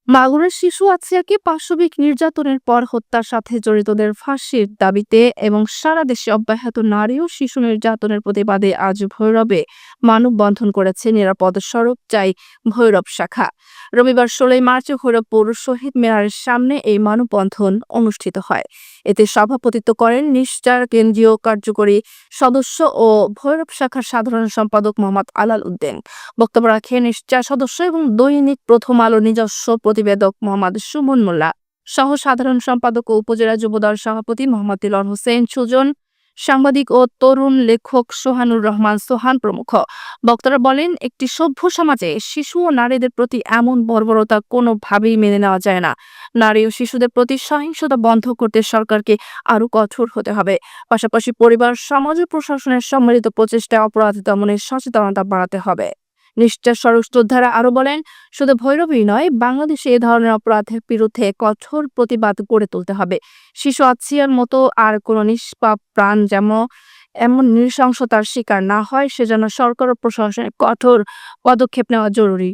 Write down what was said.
মাগুরার শিশু আছিয়াকে পাশবিক নির্যাতনের পর হত্যার সাথে জড়িতদের ফাঁসির দাবিতে এবং সারা দেশে অব্যাহত নারী ও শিশু নির্যাতনের প্রতিবাদে আজ ভৈরবে মানববন্ধন করেছে নিরাপদ সড়ক চাই ভৈরব শাখা। রবিবার ১৬ মার্চ ভৈরব পৌর শহীদ মিনারের সামনে এই মানববন্ধন অনুষ্ঠিত হয়। এতে সভাপতিত্ব করেন নিষ্ঠার কেন্দ্রীয় কার্যকরী সদস্য ও ভৈরব শাখার সাধারণ সম্পাদক মোহাম্মদ আলাল উদ্দিন। বক্তব্য রাখেন নিশ্চয় সদস্য এবং দৈনিক প্রথম আলো নিজস্ব প্রতিবেদক মোহাম্মদ সুমন মোল্লা সহ সাধারণ সম্পাদক ও উপজেলা যুবদল সভাপতি মোহাম্মদ তিলর হোসেন সুজন, সাংবাদিক ও তরুণ লেখক সোহানুর রহমান সোহান প্রমুখ। বক্তারা বলেন, একটি সভ্য সমাজে শিশু ও নারীদের প্রতি এমন বর্বরতা কোনোভাবেই মেনে নেওয়া যায় না। নারী ও শিশুদের প্রতি সহিংসতা বন্ধ করতে সরকারকে আরও কঠোর হতে হবে। পাশাপাশি পরিবার, সমাজ ও প্রশাসনের সম্মিলিত প্রচেষ্টায় অপরাধ দমনের সচেতনতা বাড়াতে হবে। নিষ্ঠার স্বরূপধারা আরো বলেন, শুধু ভৈরবই নয়, বাংলাদেশে এ ধরনের অপরাধের বিরুদ্ধে কঠোর প্রতিবাদ গড়ে তুলতে হবে। শিশু আছিয়ার মতো আর কোনো নিষ্পাপ প্রাণ এমন নৃশংসতার শিকার না হয়, সেজন্য সরকার ও প্রশাসনের কঠোর পদক্ষেপ নেওয়া জরুরি।